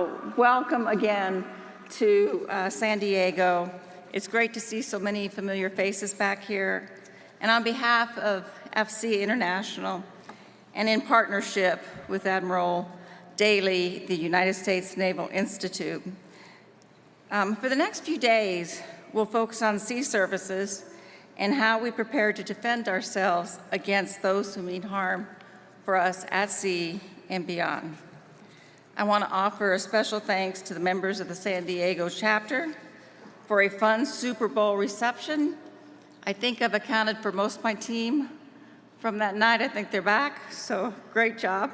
Welcome again to San Diego. It's great to see so many familiar faces back here. And on behalf of FC International and in partnership with Admiral Daly, the United States Naval Institute, for the next few days, we'll focus on sea services and how we prepare to defend ourselves against those who mean harm for us at sea and beyond. I want to offer a special thanks to the members of the San Diego chapter for a fun Super Bowl reception. I think I've accounted for most of my team from that night. I think they're back, so great job.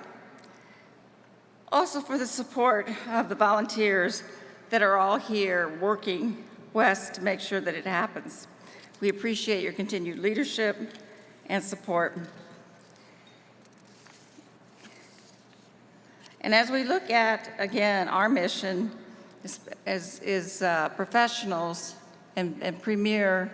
Also for the support of the volunteers that are all here working west to make sure that it happens. We appreciate your continued leadership and support. And as we look at, again, our mission is professionals and premier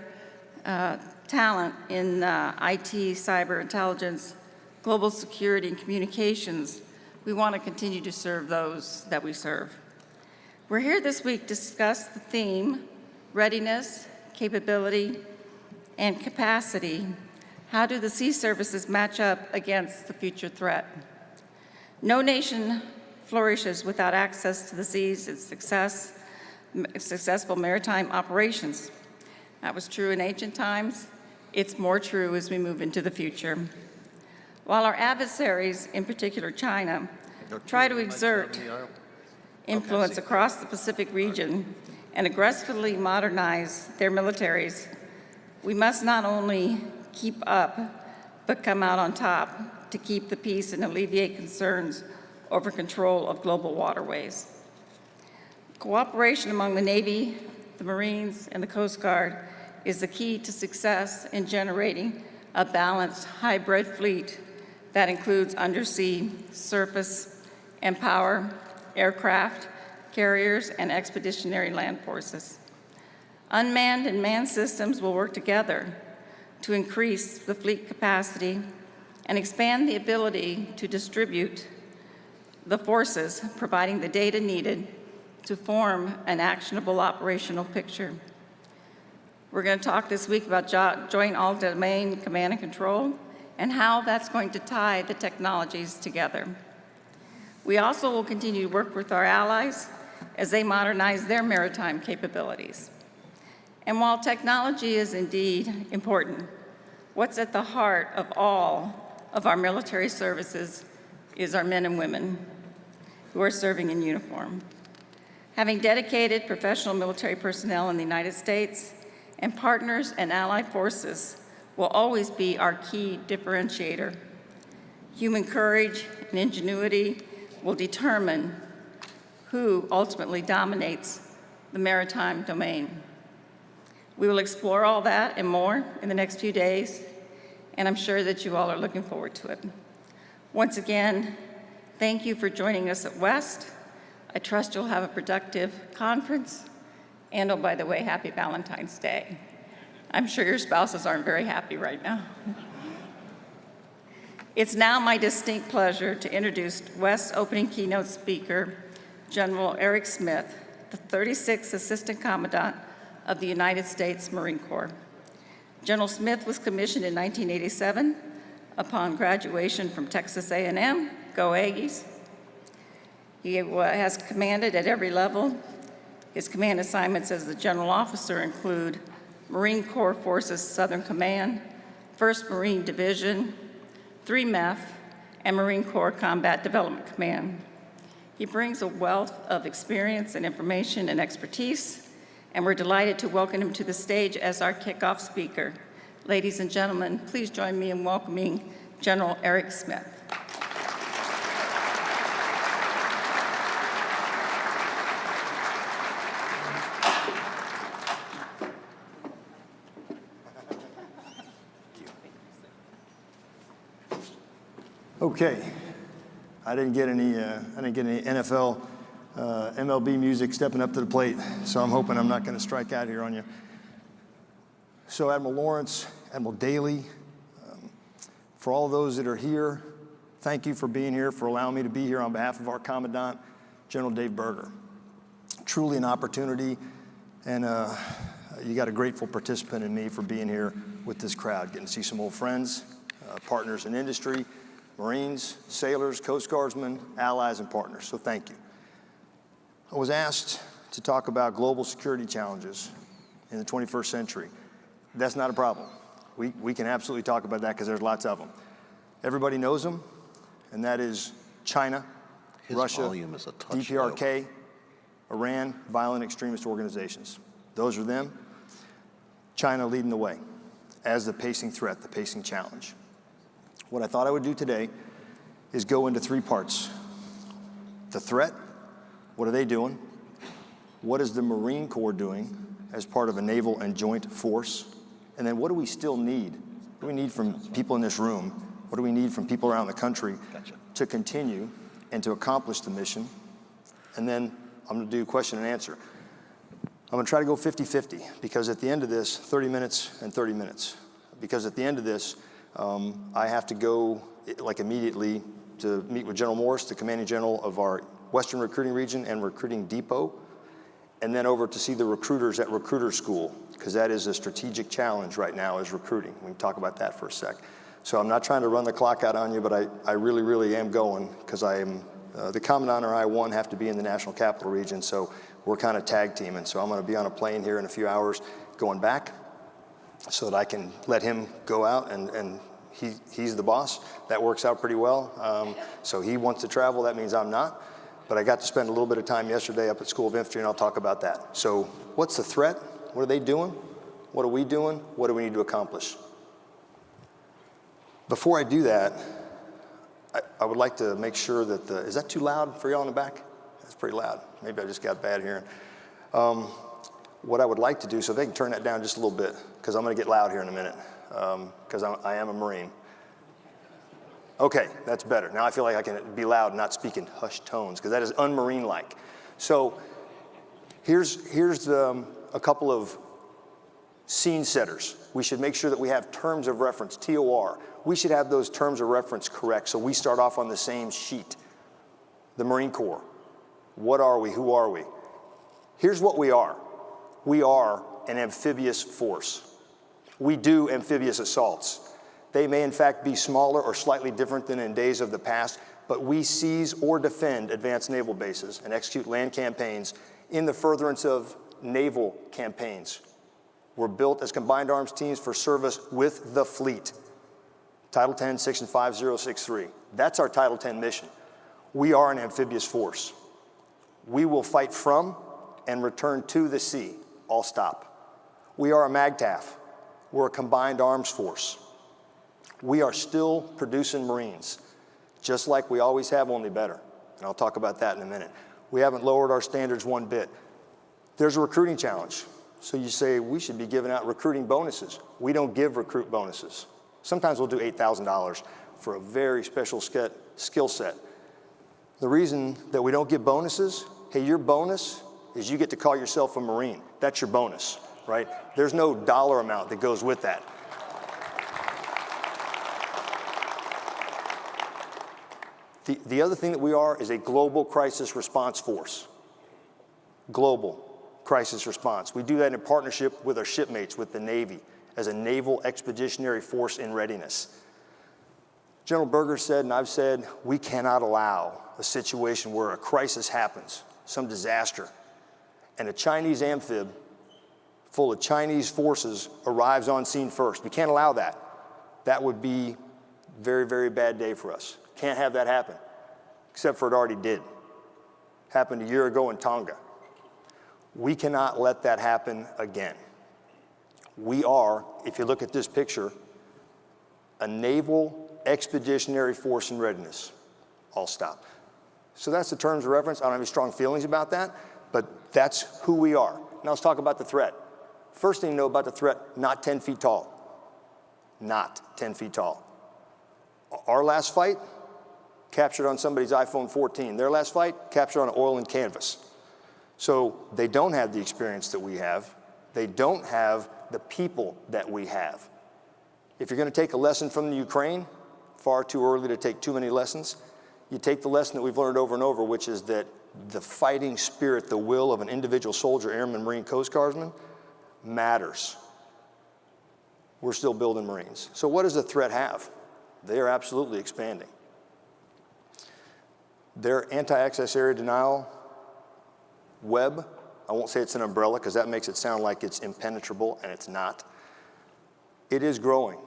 talent in IT, cyber intelligence, global security, and communications, we want to continue to serve those that we serve. We're here this week to discuss the theme, readiness, capability, and capacity. How do the sea services match up against the future threat? No nation flourishes without access to the seas and successful maritime operations. That was true in ancient times. It's more true as we move into the future. While our adversaries, in particular China, try to exert influence across the Pacific region and aggressively modernize their militaries, we must not only keep up, but come out on top to keep the peace and alleviate concerns over control of global waterways. Cooperation among the Navy, the Marines, and the Coast Guard is the key to success in generating a balanced hybrid fleet that includes undersea, surface, and power, aircraft, carriers, and expeditionary land forces. Unmanned and manned systems will work together to increase the fleet capacity and expand the ability to distribute the forces, providing the data needed to form an actionable operational picture. We're going to talk this week about joint all-domain command and control and how that's going to tie the technologies together. We also will continue to work with our allies as they modernize their maritime capabilities. And while technology is indeed important, what's at the heart of all of our military services is our men and women who are serving in uniform. Having dedicated professional military personnel in the United States and partners and allied forces will always be our key differentiator. Human courage and ingenuity will determine who ultimately dominates the maritime domain. We will explore all that and more in the next few days, and I'm sure that you all are looking forward to it. Once again, thank you for joining us at West. I trust you'll have a productive conference, and oh, by the way, happy Valentine's Day. I'm sure your spouses aren't very happy right now. It's now my distinct pleasure to introduce West's opening keynote speaker, General Eric Smith, the 36th Assistant Commandant of the United States Marine Corps. General Smith was commissioned in 1987 upon graduation from Texas A&M, go Aggies. He has commanded at every level. His command assignments as the general officer include Marine Corps Forces Southern Command, 1st Marine Division, 3 MEF, and Marine Corps Combat Development Command. He brings a wealth of experience and information and expertise, and we're delighted to welcome him to the stage as our kickoff speaker. Ladies and gentlemen, please join me in welcoming General Eric Smith. Okay, I didn't get any NFL, MLB music stepping up to the plate, so I'm hoping I'm not going to strike out here on you. So Admiral Lawrence, Admiral Daly, for all of those that are here, thank you for being here, for allowing me to be here on behalf of our Commandant, General Dave Berger. Truly an opportunity, and you got a grateful participant in me for being here with this crowd, getting to see some old friends, partners in industry, Marines, sailors, Coast Guardsmen, allies, and partners, so thank you. I was asked to talk about global security challenges in the 21st century. That's not a problem. We can absolutely talk about that because there's lots of them. Everybody knows them, and that is China, Russia, DPRK, Iran, violent extremist organizations. Those are them. China leading the way as the pacing threat, the pacing challenge. What I thought I would do today is go into three parts. The threat, what are they doing? What is the Marine Corps doing as part of a naval and joint force? And then what do we still need? What do we need from people in this room? What do we need from people around the country to continue and to accomplish the mission? And then I'm gonna do question and answer. I'm gonna try to go 50-50 because at the end of this, 30 minutes and 30 minutes. Because at the end of this, I have to go like immediately to meet with General Morris, the commanding general of our Western Recruiting Region and Recruiting Depot, and then over to see the recruiters at Recruiter School, because that is a strategic challenge right now is recruiting. We can talk about that for a sec. So I'm not trying to run the clock out on you, but I really, really am going because I am, the Commandant or I-1 have to be in the National Capital Region, so we're kind of tag teaming. So I'm gonna be on a plane here in a few hours going back so that I can let him go out and he's the boss. That works out pretty well. So he wants to travel, that means I'm not. But I got to spend a little bit of time yesterday up at School of Infantry, and I'll talk about that. So what's the threat? What are they doing? What are we doing? What do we need to accomplish? Before I do that, I would like to make sure that is that too loud for y'all in the back? That's pretty loud. Maybe I just got bad hearing. What I would like to do, so if they can turn that down just a little bit, because I'm gonna get loud here in a minute, because I am a Marine. Okay, that's better. Now I feel like I can be loud and not speak in hushed tones, because that is un-Marine-like. So here's a couple of scene setters. We should make sure that we have terms of reference, TOR. We should have those terms of reference correct, so we start off on the same sheet. The Marine Corps. What are we? Who are we? Here's what we are. We are an amphibious force. We do amphibious assaults. They may in fact be smaller or slightly different than in days of the past, but we seize or defend advanced naval bases and execute land campaigns in the furtherance of naval campaigns. We're built as combined arms teams for service with the fleet. Title 10, Section 5063. That's our Title 10 mission. We are an amphibious force. We will fight from and return to the sea, all stop. We are a MAGTF. We're a combined arms force. We are still producing Marines, just like we always have, only better. And I'll talk about that in a minute. We haven't lowered our standards one bit. There's a recruiting challenge. So you say, we should be giving out recruiting bonuses. We don't give recruit bonuses. Sometimes we'll do $8,000 for a very special skill set. The reason that we don't give bonuses, hey, your bonus is you get to call yourself a Marine. That's your bonus, right? There's no dollar amount that goes with that. The other thing that we are is a global crisis response force. Global crisis response. We do that in partnership with our shipmates, with the Navy, as a naval expeditionary force in readiness. General Berger said, and I've said, we cannot allow a situation where a crisis happens, some disaster, and a Chinese amphib full of Chinese forces arrives on scene first. We can't allow that. That would be a very, very bad day for us. Can't have that happen, except for it already did. Happened a year ago in Tonga. We cannot let that happen again. We are, if you look at this picture, a naval expeditionary force in readiness. All stop. So that's the terms of reference. I don't have any strong feelings about that, but that's who we are. Now let's talk about the threat. First thing to know about the threat, not 10 feet tall. Not 10 feet tall. Our last fight, captured on somebody's iPhone 14. Their last fight, captured on oil and canvas. So they don't have the experience that we have. They don't have the people that we have. If you're going to take a lesson from the Ukraine, far too early to take too many lessons, you take the lesson that we've learned over and over, which is that the fighting spirit, the will of an individual soldier, airman, Marine, Coast Guardsman matters. We're still building Marines. So what does the threat have? They are absolutely expanding. Their anti-access area denial web, I won't say it's an umbrella because that makes it sound like it's impenetrable, and it's not. It is growing.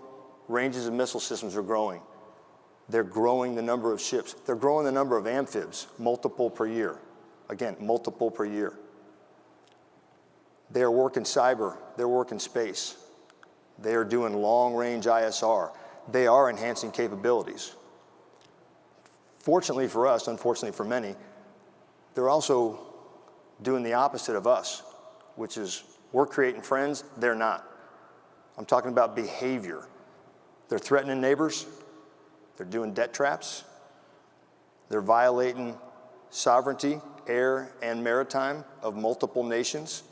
Ranges of missile systems are growing. They're growing the number of ships. They're growing the number of amphibs, multiple per year. Again, multiple per year. They are working cyber. They're working space. They are doing long-range ISR. They are enhancing capabilities. Fortunately for us, unfortunately for many, they're also doing the opposite of us, which is we're creating friends, they're not. I'm talking about behavior. They're threatening neighbors. They're doing debt traps. They're violating sovereignty, air and maritime, of multiple nations.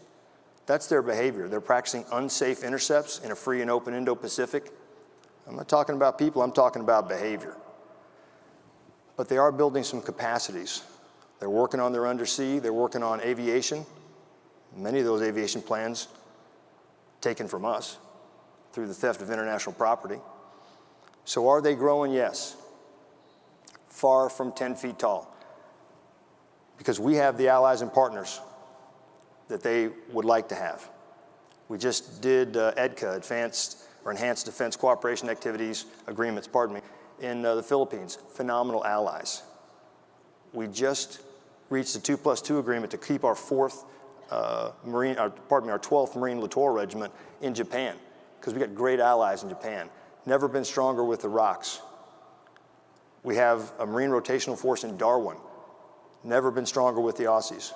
That's their behavior. They're practicing unsafe intercepts in a free and open Indo-Pacific. I'm not talking about people, I'm talking about behavior. But they are building some capacities. They're working on their undersea, they're working on aviation. Many of those aviation plans taken from us through the theft of international property. So are they growing? Yes. Far from 10 feet tall. Because we have the allies and partners that they would like to have. We just did EDCA, Enhanced Defense Cooperation Activities Agreements, in the Philippines. Phenomenal allies. We just reached a 2+2 agreement to keep our 12th Marine Littoral Regiment in Japan, because we got great allies in Japan. Never been stronger with the ROCs. We have a Marine Rotational Force in Darwin. Never been stronger with the Aussies.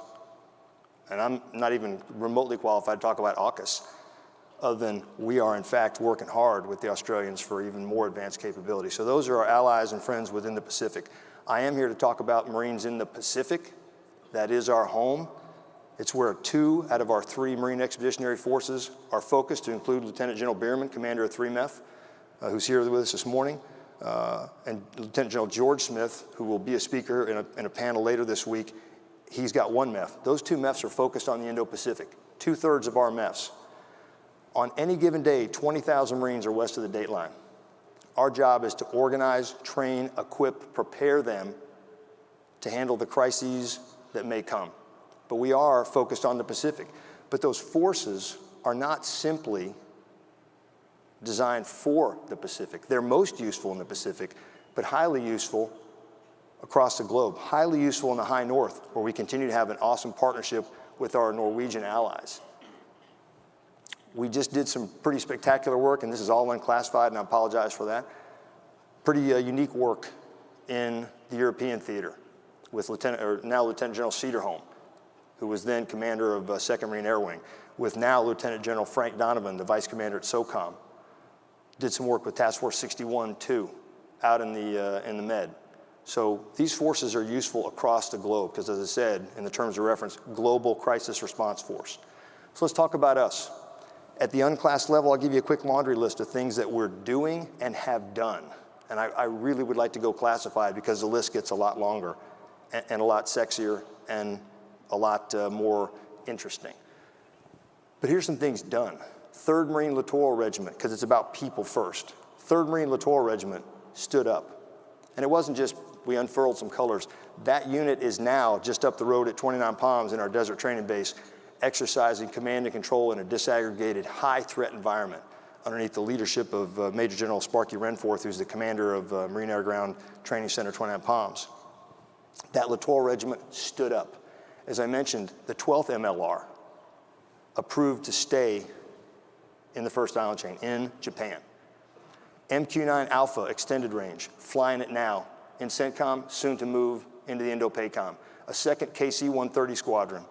And I'm not even remotely qualified to talk about AUKUS, other than we are in fact working hard with the Australians for even more advanced capability. So those are our allies and friends within the Pacific. I am here to talk about Marines in the Pacific. That is our home. It's where 2 out of our 3 Marine Expeditionary Forces are focused, to include Lieutenant General Bierman, commander of 3 MEF, who's here with us this morning, and Lieutenant General George Smith, who will be a speaker in a panel later this week. He's got 1 MEF. Those 2 MEFs are focused on the Indo-Pacific, 2/3 of our MEFs. On any given day, 20,000 Marines are west of the date line. Our job is to organize, train, equip, prepare them to handle the crises that may come. But we are focused on the Pacific. But those forces are not simply designed for the Pacific. They're most useful in the Pacific, but highly useful across the globe. Highly useful in the high north, where we continue to have an awesome partnership with our Norwegian allies. We just did some pretty spectacular work, and this is all unclassified, and I apologize for that. Pretty unique work in the European theater with now Lieutenant General Cederholm, who was then commander of 2nd Marine Air Wing, with now Lieutenant General Frank Donovan, the vice commander at SOCOM. Did some work with Task Force 61 too, out in the Med. So these forces are useful across the globe, because as I said, in the terms of reference, global crisis response force. So let's talk about us. At the unclassed level, I'll give you a quick laundry list of things that we're doing and have done. And I really would like to go classified, because the list gets a lot longer and a lot sexier and a lot more interesting. But here's some things done. 3rd Marine Littoral Regiment, because it's about people first. 3rd Marine Littoral Regiment stood up. And it wasn't just we unfurled some colors. That unit is now just up the road at 29 Palms in our desert training base, exercising command and control in a disaggregated, high-threat environment underneath the leadership of Major General Sparky Renforth, who's the commander of Marine Air Ground Training Center, 29 Palms. That Littoral Regiment stood up. As I mentioned, the 12th MLR approved to stay in the 1st Island Chain in Japan. MQ-9 Alpha extended range, flying it now in CENTCOM, soon to move into the Indo-PACOM. A 2nd KC-130 squadron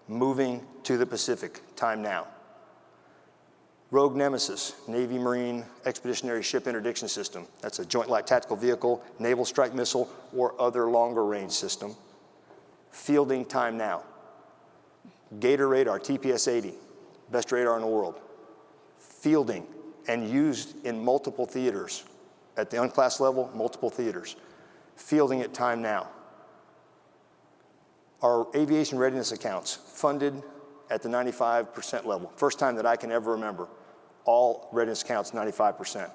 moving to the Pacific, time now. Rogue Nemesis, Navy Marine Expeditionary Ship Interdiction System. That's a Joint Light Tactical Vehicle, Naval Strike Missile, or other longer range system. Fielding, time now. Gator Radar, TPS-80, best radar in the world. Fielding and used in multiple theaters. At the unclassed level, multiple theaters. Fielding at time now. Our aviation readiness accounts funded at the 95% level. First time that I can ever remember. All readiness accounts 95%.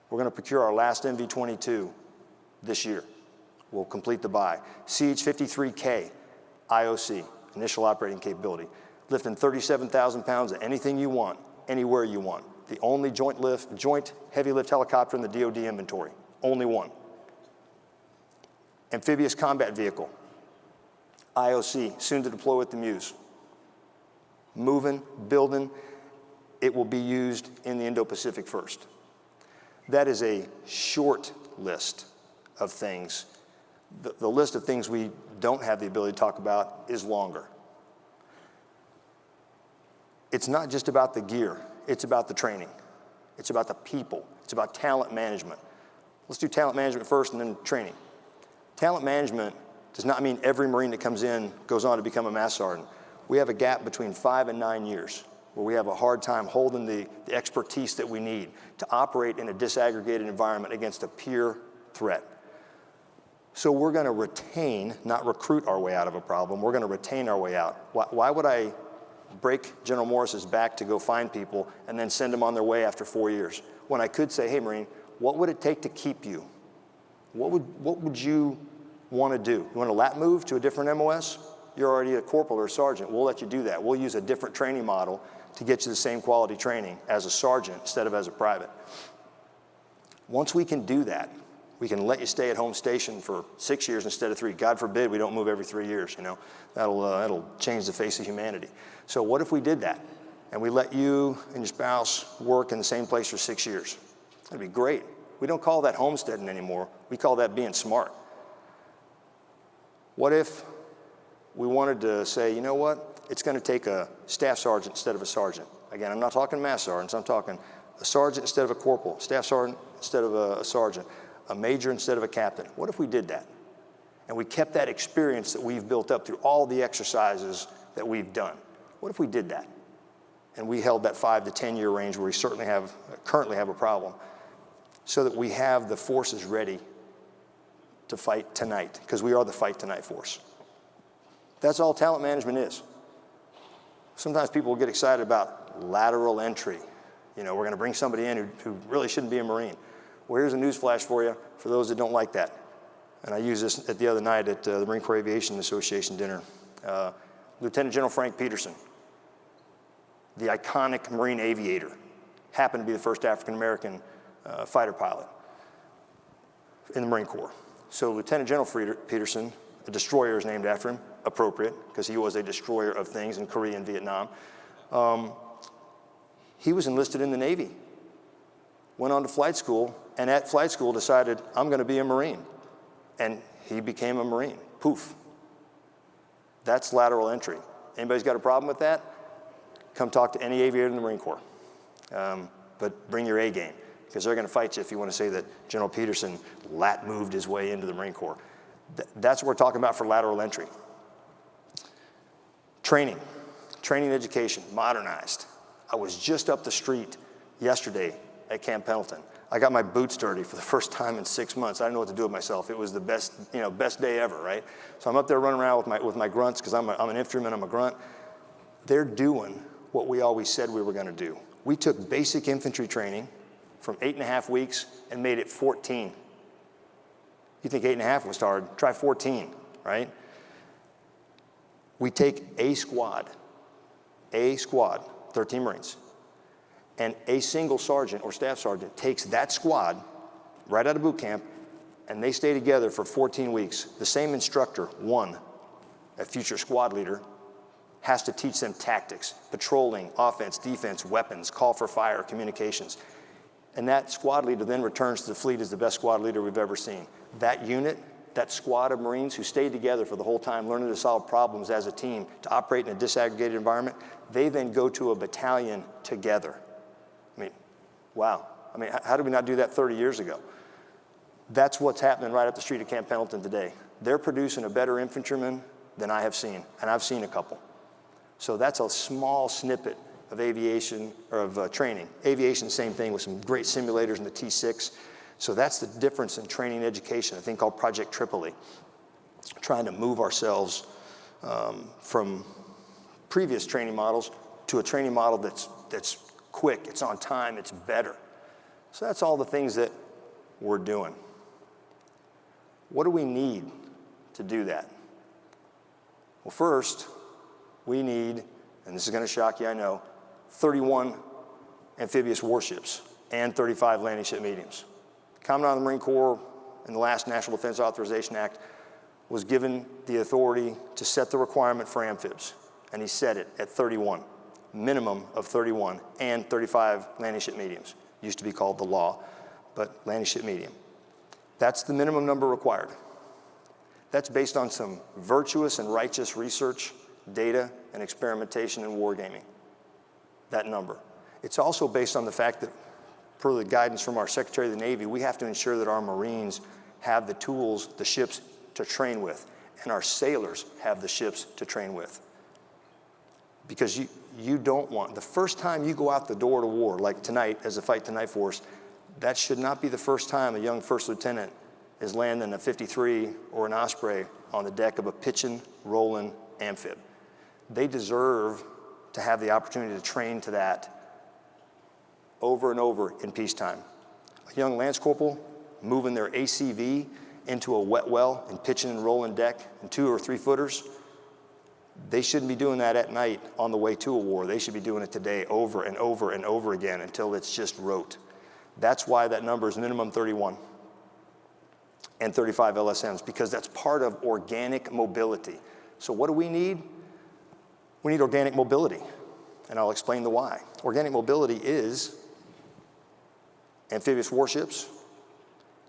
We're going to procure our last MV-22 this year. We'll complete the buy. CH-53K, IOC, initial operating capability. Lifting 37,000 pounds of anything you want, anywhere you want. The only joint heavy lift helicopter in the DoD inventory. Only one. Amphibious combat vehicle. IOC, soon to deploy with the Muse. Moving, building, it will be used in the Indo-Pacific first. That is a short list of things. The list of things we don't have the ability to talk about is longer. It's not just about the gear, it's about the training. It's about the people, it's about talent management. Let's do talent management first and then training. Talent management does not mean every Marine that comes in goes on to become a Master Sergeant. We have a gap between 5 and 9 years where we have a hard time holding the expertise that we need to operate in a disaggregated environment against a peer threat. So we're going to retain, not recruit our way out of a problem, we're going to retain our way out. Why would I break General Morris's back to go find people and then send them on their way after 4 years? When I could say, hey Marine, what would it take to keep you? What would you want to do? You want to lat move to a different MOS? You're already a corporal or a sergeant. We'll let you do that. We'll use a different training model to get you the same quality training as a sergeant instead of as a private. Once we can do that, we can let you stay at home station for 6 years instead of 3. God forbid we don't move every 3 years, you know. That'll change the face of humanity. So what if we did that and we let you and your spouse work in the same place for 6 years? That'd be great. We don't call that homesteading anymore. We call that being smart. What if we wanted to say, you know what? It's going to take a staff sergeant instead of a sergeant. Again, I'm not talking master sergeants. I'm talking a sergeant instead of a corporal, staff sergeant instead of a sergeant, a major instead of a captain. What if we did that? And we kept that experience that we've built up through all the exercises that we've done. What if we did that? And we held that 5 to 10 year range where we currently have a problem, so that we have the forces ready to fight tonight, because we are the fight tonight force. That's all talent management is. Sometimes people get excited about lateral entry. You know, we're going to bring somebody in who really shouldn't be a Marine. Well, here's a news flash for you, for those that don't like that. And I used this the other night at the Marine Corps Aviation Association dinner. Lieutenant General Frank Peterson, the iconic Marine aviator, happened to be the first African-American fighter pilot in the Marine Corps. So Lieutenant General Peterson, a destroyer is named after him, appropriate, because he was a destroyer of things in Korea and Vietnam. He was enlisted in the Navy, went on to flight school, and at flight school decided, I'm going to be a Marine. And he became a Marine. Poof. That's lateral entry. Anybody's got a problem with that? Come talk to any aviator in the Marine Corps. But bring your A game, because they're going to fight you if you want to say that General Peterson lat moved his way into the Marine Corps. That's what we're talking about for lateral entry. Training education, modernized. I was just up the street yesterday at Camp Pendleton. I got my boots dirty for the first time in 6 months. I didn't know what to do with myself. It was the best day ever, right? So I'm up there running around with my grunts, because I'm an infantryman, I'm a grunt. They're doing what we always said we were going to do. We took basic infantry training from 8.5 weeks and made it 14. You think 8.5 was hard? Try 14, right? We take a squad, 13 Marines, and a single sergeant or staff sergeant takes that squad right out of boot camp, and they stay together for 14 weeks. The same instructor, a future squad leader, has to teach them tactics, patrolling, offense, defense, weapons, call for fire, communications. And that squad leader then returns to the fleet as the best squad leader we've ever seen. That unit, that squad of Marines who stayed together for the whole time, learning to solve problems as a team, to operate in a disaggregated environment, they then go to a battalion together. I mean, wow. I mean, how did we not do that 30 years ago? That's what's happening right up the street at Camp Pendleton today. They're producing a better infantryman than I have seen, and I've seen a couple. So that's a small snippet of aviation, or of training. Aviation, same thing, with some great simulators in the T6. So that's the difference in training education, a thing called Project Tripoli. Trying to move ourselves from previous training models to a training model that's quick, it's on time, it's better. So that's all the things that we're doing. What do we need to do that? Well, first, we need, and this is going to shock you, I know, 31 amphibious warships and 35 landing ship mediums. Commandant of the Marine Corps in the last National Defense Authorization Act was given the authority to set the requirement for amphibs, and he set it at 31, minimum of 31, and 35 landing ship mediums. Used to be called the law, but landing ship medium. That's the minimum number required. That's based on some virtuous and righteous research, data, and experimentation in wargaming, that number. It's also based on the fact that, per the guidance from our Secretary of the Navy, we have to ensure that our Marines have the tools, the ships to train with, and our sailors have the ships to train with. Because you don't want, the first time you go out the door to war, like tonight as a Fight Tonight force, that should not be the first time a young first lieutenant is landing a 53 or an Osprey on the deck of a pitching, rolling amphib. They deserve to have the opportunity to train to that over and over in peacetime. A young Lance Corporal moving their ACV into a wet well and pitching and rolling deck in 2 or 3 footers, they shouldn't be doing that at night on the way to a war. They should be doing it today over and over and over again until it's just rote. That's why that number is minimum 31 and 35 LSMs, because that's part of organic mobility. So what do we need? We need organic mobility, and I'll explain the why. Organic mobility is amphibious warships.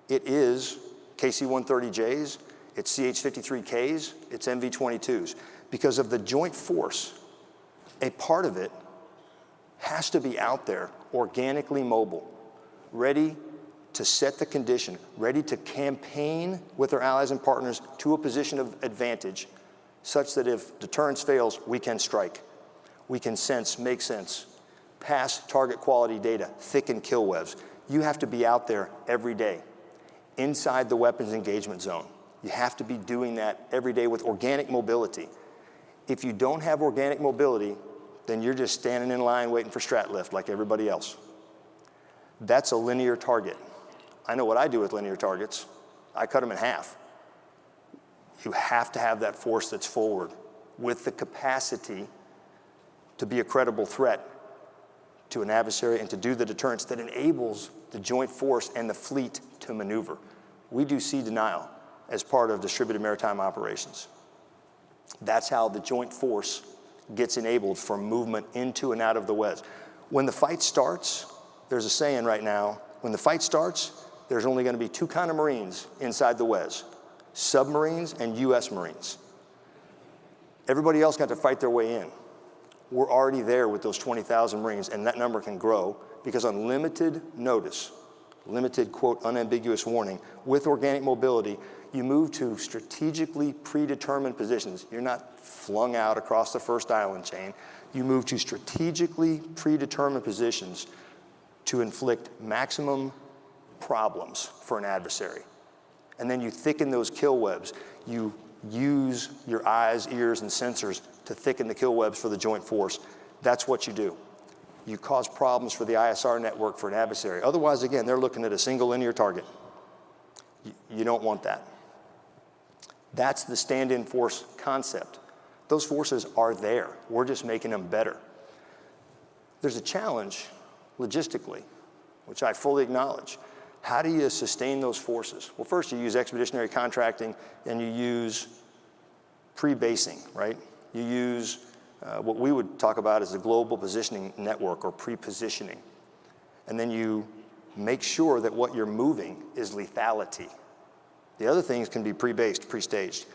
It is KC-130Js, it's CH-53Ks, it's MV-22s. Because of the joint force, a part of it has to be out there, organically mobile, ready to set the condition, ready to campaign with our allies and partners to a position of advantage, such that if deterrence fails, we can strike. We can sense, make sense, pass target quality data, thicken kill webs. You have to be out there every day, inside the weapons engagement zone. You have to be doing that every day with organic mobility. If you don't have organic mobility, then you're just standing in line waiting for strat lift like everybody else. That's a linear target. I know what I do with linear targets. I cut them in half. You have to have that force that's forward with the capacity to be a credible threat to an adversary and to do the deterrence that enables the joint force and the fleet to maneuver. We do sea denial as part of distributed maritime operations. That's how the joint force gets enabled for movement into and out of the WES. When the fight starts, there's a saying right now, when the fight starts, there's only going to be 2 kinds of Marines inside the WES, submarines and US Marines. Everybody else got to fight their way in. We're already there with those 20,000 Marines, and that number can grow because on limited notice, limited, quote, unambiguous warning, with organic mobility, you move to strategically predetermined positions. You're not flung out across the first island chain. You move to strategically predetermined positions to inflict maximum problems for an adversary. And then you thicken those kill webs. You use your eyes, ears, and sensors to thicken the kill webs for the joint force. That's what you do. You cause problems for the ISR network for an adversary. Otherwise, again, they're looking at a single linear target. You don't want that. That's the stand-in force concept. Those forces are there. We're just making them better. There's a challenge logistically, which I fully acknowledge. How do you sustain those forces? Well, first you use expeditionary contracting and you use pre-basing, right? You use what we would talk about as the global positioning network or pre-positioning. And then you make sure that what you're moving is lethality. The other things can be pre-based, pre-staged.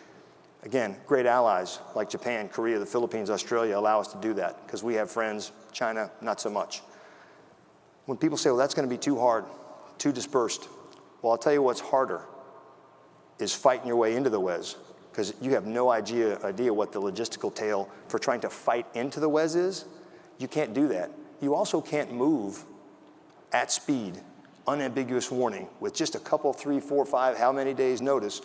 Again, great allies like Japan, Korea, the Philippines, Australia allow us to do that because we have friends. China, not so much. When people say, well, that's going to be too hard, too dispersed, well, I'll tell you what's harder is fighting your way into the WES, because you have no idea what the logistical tail for trying to fight into the WES is. You can't do that. You also can't move at speed, unambiguous warning, with just a couple, 3, 4, 5, how many days notice.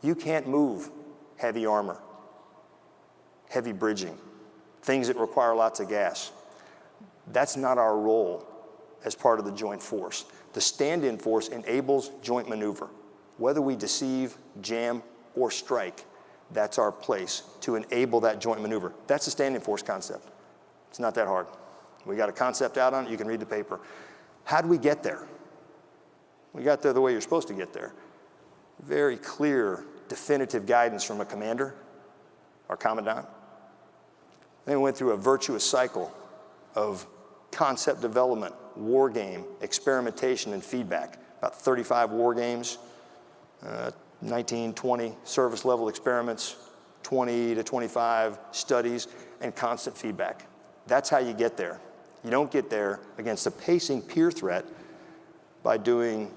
You can't move heavy armor. heavy bridging, things that require lots of gas. That's not our role as part of the joint force. The stand-in force enables joint maneuver. Whether we deceive, jam, or strike, that's our place to enable that joint maneuver. That's the stand-in force concept. It's not that hard. We got a concept out on it, you can read the paper. How do we get there? We got there the way you're supposed to get there. Very clear, definitive guidance from a commander, our commandant. Then we went through a virtuous cycle of concept development, war game, experimentation, and feedback. About 35 war games, 19, 20 service level experiments, 20 to 25 studies, and constant feedback. That's how you get there. You don't get there against a pacing peer threat by doing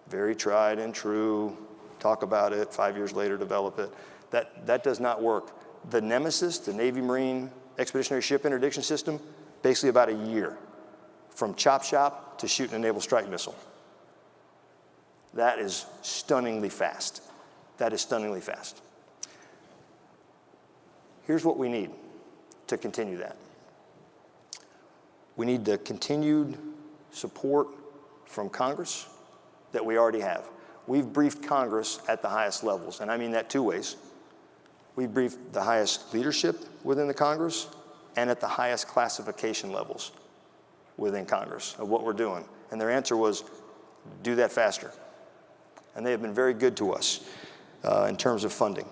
very tried and true, talk about it, 5 years later develop it. That does not work. The Nemesis, the Navy Marine Expeditionary Ship Interdiction System, basically about a year from chop shop to shooting a naval strike missile. That is stunningly fast. That is stunningly fast. Here's what we need to continue that. We need the continued support from Congress that we already have. We've briefed Congress at the highest levels, and I mean that two ways. We've briefed the highest leadership within the Congress and at the highest classification levels within Congress of what we're doing. And their answer was, do that faster. And they have been very good to us in terms of funding.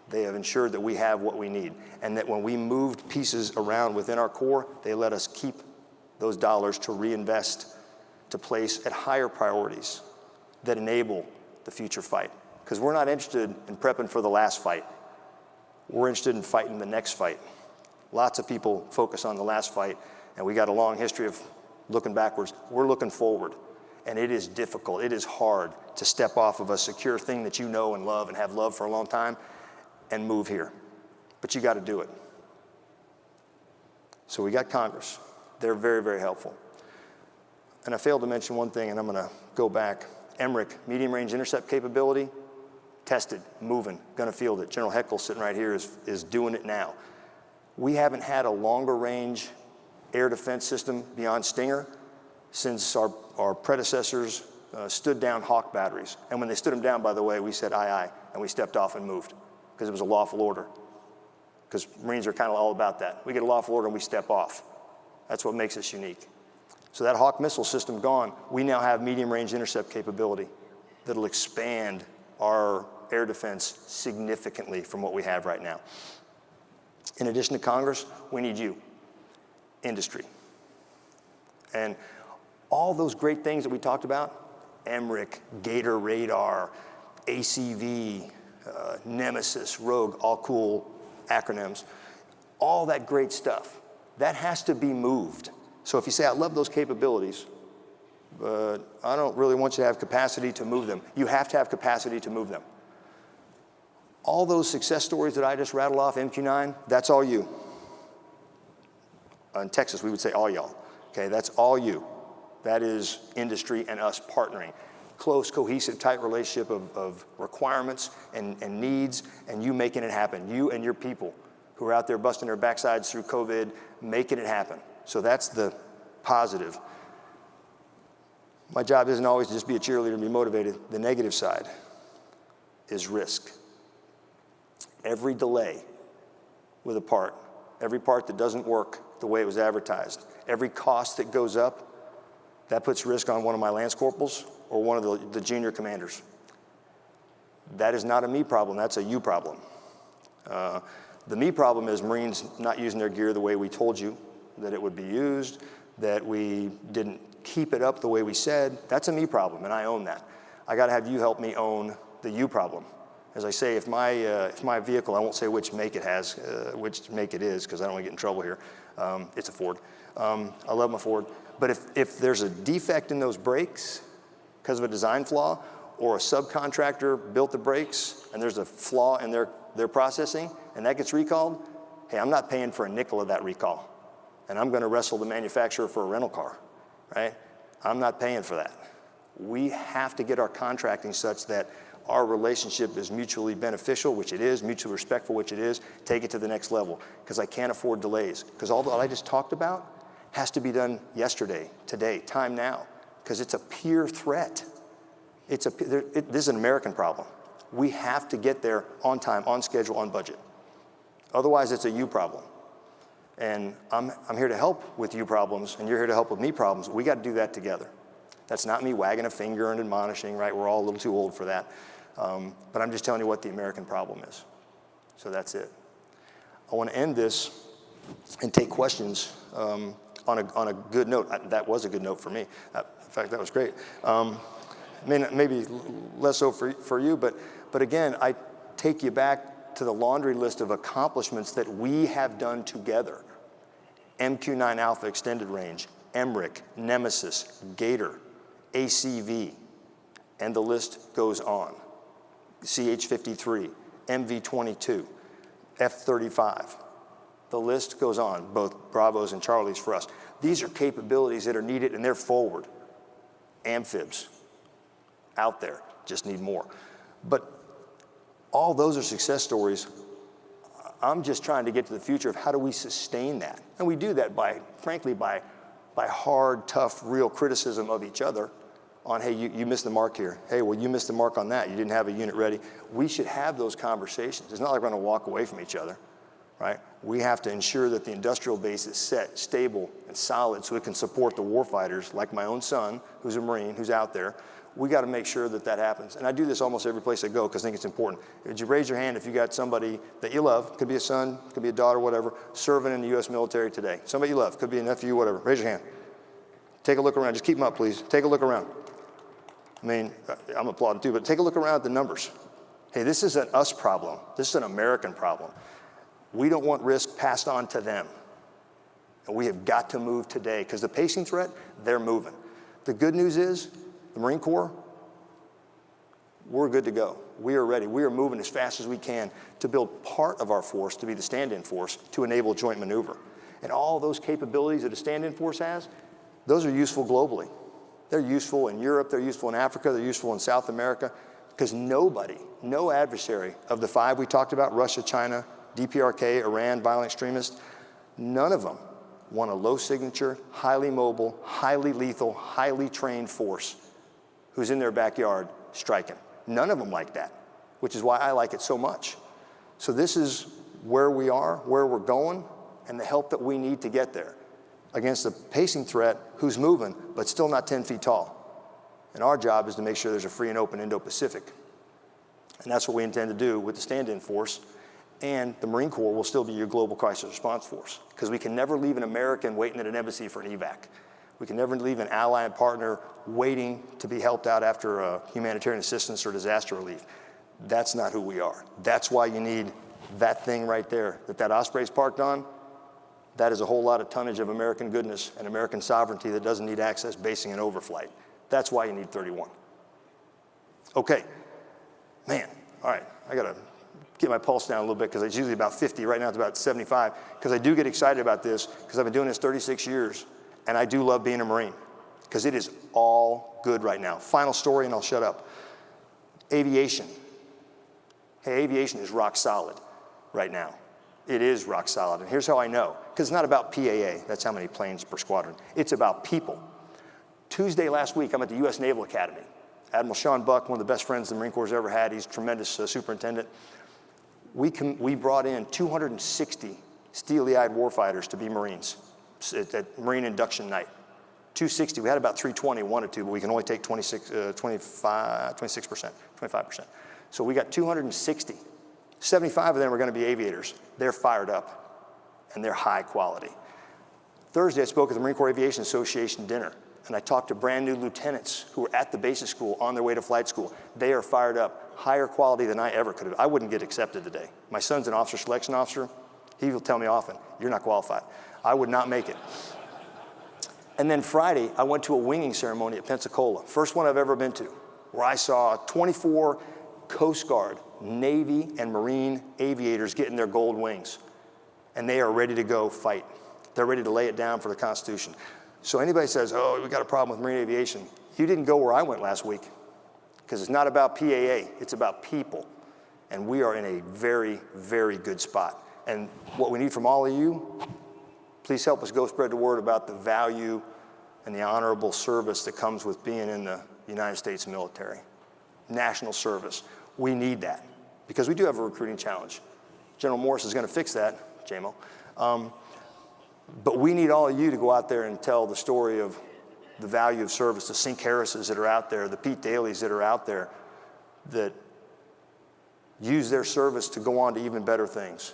They have ensured that we have what we need, and that when we moved pieces around within our Corps, they let us keep those dollars to reinvest, to place at higher priorities that enable the future fight. Because we're not interested in prepping for the last fight. We're interested in fighting the next fight. Lots of people focus on the last fight, and we got a long history of looking backwards. We're looking forward, and it is difficult. It is hard to step off of a secure thing that you know and love and have loved for a long time and move here. But you got to do it. So we got Congress. They're very, very helpful. And I failed to mention one thing, and I'm going to go back. MRIC, medium range intercept capability, tested, moving, going to field it. General Heckel sitting right here is doing it now. We haven't had a longer range air defense system beyond Stinger since our predecessors stood down Hawk batteries. And when they stood them down, by the way, we said aye, aye, and we stepped off and moved because it was a lawful order. Because Marines are kind of all about that. We get a lawful order and we step off. That's what makes us unique. So that Hawk missile system gone, we now have medium range intercept capability that'll expand our air defense significantly from what we have right now. In addition to Congress, we need you, industry. And all those great things that we talked about, MRIC, Gator radar, ACV, Nemesis, Rogue, all cool acronyms, all that great stuff, that has to be moved. So if you say, I love those capabilities, but I don't really want you to have capacity to move them, you have to have capacity to move them. All those success stories that I just rattled off, MQ-9, that's all you. In Texas, we would say all y'all. Okay, that's all you. That is industry and us partnering. Close, cohesive, tight relationship of requirements and needs, and you making it happen. You and your people who are out there busting their backsides through COVID, making it happen. So that's the positive. My job isn't always to just be a cheerleader and be motivated. The negative side is risk. Every delay with a part, every part that doesn't work the way it was advertised, every cost that goes up, that puts risk on one of my lance corporals or one of the junior commanders. That is not a me problem, that's a you problem. The me problem is Marines not using their gear the way we told you that it would be used, that we didn't keep it up the way we said. That's a me problem, and I own that. I got to have you help me own the you problem. As I say, if my vehicle, I won't say which make it has, which make it is, because I don't want to get in trouble here. It's a Ford. I love my Ford. But if there's a defect in those brakes because of a design flaw, or a subcontractor built the brakes and there's a flaw in their processing, and that gets recalled, hey, I'm not paying for a nickel of that recall. And I'm going to wrestle the manufacturer for a rental car, right? I'm not paying for that. We have to get our contracting such that our relationship is mutually beneficial, which it is, mutually respectful, which it is, take it to the next level, because I can't afford delays. Because all that I just talked about has to be done yesterday, today, time now, because it's a peer threat. This is an American problem. We have to get there on time, on schedule, on budget. Otherwise, it's a you problem. And I'm here to help with you problems, and you're here to help with me problems. We got to do that together. That's not me wagging a finger and admonishing, right? We're all a little too old for that. But I'm just telling you what the American problem is. So that's it. I want to end this and take questions on a good note. That was a good note for me. In fact, that was great. Maybe less so for you, but again, I take you back to the laundry list of accomplishments that we have done together. MQ-9 Alpha Extended Range, MRIC, Nemesis, Gator, ACV, and the list goes on. CH-53, MV-22, F-35. The list goes on, both Bravos and Charlies for us. These are capabilities that are needed, and they're forward. Amphibs, out there, just need more. But all those are success stories. I'm just trying to get to the future of how do we sustain that? And we do that by, frankly, by hard, tough, real criticism of each other on, hey, you missed the mark here. Hey, well, you missed the mark on that. You didn't have a unit ready. We should have those conversations. It's not like we're going to walk away from each other, right? We have to ensure that the industrial base is set, stable, and solid so it can support the warfighters, like my own son, who's a Marine, who's out there. We got to make sure that that happens. And I do this almost every place I go because I think it's important. Would you raise your hand if you got somebody that you love, could be a son, could be a daughter, whatever, serving in the U.S. military today? Somebody you love, could be a nephew, whatever. Raise your hand. Take a look around. Just keep them up, please. Take a look around. I mean, I'm applauding too, but take a look around at the numbers. Hey, this isn't us problem. This is an American problem. We don't want risk passed on to them. And we have got to move today because the pacing threat, they're moving. The good news is, the Marine Corps, we're good to go. We are ready. We are moving as fast as we can to build part of our force to be the stand-in force to enable joint maneuver. And all those capabilities that a stand-in force has, those are useful globally. They're useful in Europe, they're useful in Africa, they're useful in South America, because nobody, no adversary of the five we talked about, Russia, China, DPRK, Iran, violent extremists, none of them want a low signature, highly mobile, highly lethal, highly trained force who's in their backyard striking. None of them like that, which is why I like it so much. So this is where we are, where we're going, and the help that we need to get there against the pacing threat who's moving, but still not 10 feet tall. And our job is to make sure there's a free and open Indo-Pacific. And that's what we intend to do with the stand-in force. And the Marine Corps will still be your global crisis response force, because we can never leave an American waiting at an embassy for an evac. We can never leave an ally and partner waiting to be helped out after humanitarian assistance or disaster relief. That's not who we are. That's why you need that thing right there that Osprey's parked on. That is a whole lot of tonnage of American goodness and American sovereignty that doesn't need access, basing, and overflight. That's why you need 31. Okay, man, all right, I gotta get my pulse down a little bit because it's usually about 50. Right now it's about 75, because I do get excited about this because I've been doing this 36 years. And I do love being a Marine because it is all good right now. Final story and I'll shut up. Aviation. Hey, aviation is rock solid right now. It is rock solid. And here's how I know. Because it's not about PAA. That's how many planes per squadron. It's about people. Tuesday last week, I'm at the U.S. Naval Academy. Admiral Sean Buck, one of the best friends the Marine Corps has ever had. He's a tremendous superintendent. We brought in 260 steely-eyed warfighters to be Marines at Marine Induction Night. 260, we had about 320 wanted to, but we can only take 25%. So we got 260. 75 of them are going to be aviators. They're fired up, and they're high quality. Thursday, I spoke at the Marine Corps Aviation Association dinner, and I talked to brand new lieutenants who were at the basic school on their way to flight school. They are fired up, higher quality than I ever could have. I wouldn't get accepted today. My son's an officer selection officer. He will tell me often, you're not qualified. I would not make it. And then Friday, I went to a winging ceremony at Pensacola. First one I've ever been to, where I saw 24 Coast Guard, Navy, and Marine aviators getting their gold wings. And they are ready to go fight. They're ready to lay it down for the Constitution. So anybody says, oh, we got a problem with Marine aviation, you didn't go where I went last week. because it's not about PAA, it's about people. And we are in a very, very good spot. And what we need from all of you, please help us go spread the word about the value and the honorable service that comes with being in the United States military. National service. We need that because we do have a recruiting challenge. General Morris is going to fix that, JMO. But we need all of you to go out there and tell the story of the value of service, the Sink Harrises that are out there, the Pete Dailies that are out there that use their service to go on to even better things.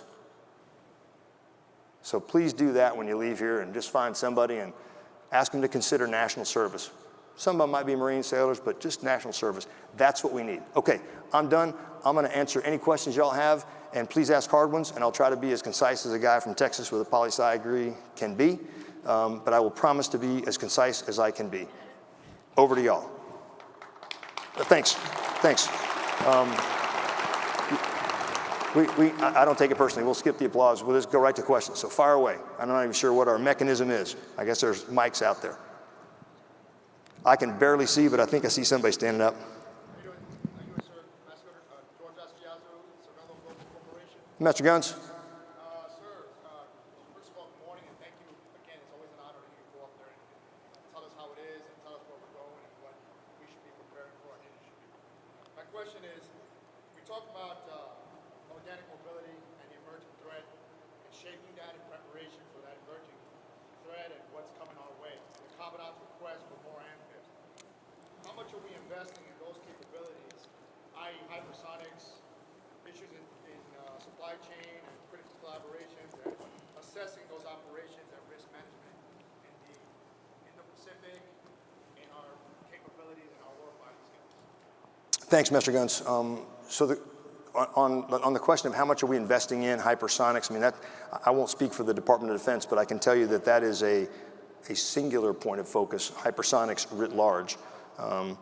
So please do that when you leave here and just find somebody and ask them to consider national service. Some of them might be Marine sailors, but just national service. That's what we need. Okay, I'm done. I'm going to answer any questions y'all have, and please ask hard ones, and I'll try to be as concise as a guy from Texas with a poli-sci degree can be, but I will promise to be as concise as I can be. Over to y'all. Thanks. I don't take it personally. We'll skip the applause. We'll just go right to questions. So fire away. I'm not even sure what our mechanism is. I guess there's mics out there. I can barely see, but I think I see somebody standing up. Master Guns. Sir, first of all, good morning, and thank you again. It's always an honor to hear you go up there and tell us how it is and tell us where we're going and what we should be preparing for our industry. My question is, we talked about organic mobility and the emerging threat and shaping that in preparation for that emerging threat and what's coming our way. The Commandant's request for more amphibs. How much are we investing in those capabilities, i.e. hypersonics, issues in supply chain and critical collaborations and assessing those operations and risk management in the Pacific, in our capabilities and our warfighting skills? Thanks, Mr. Guns. On the question of how much are we investing in hypersonics, I mean, I won't speak for the Department of Defense, but I can tell you that that is a singular point of focus, hypersonics writ large. And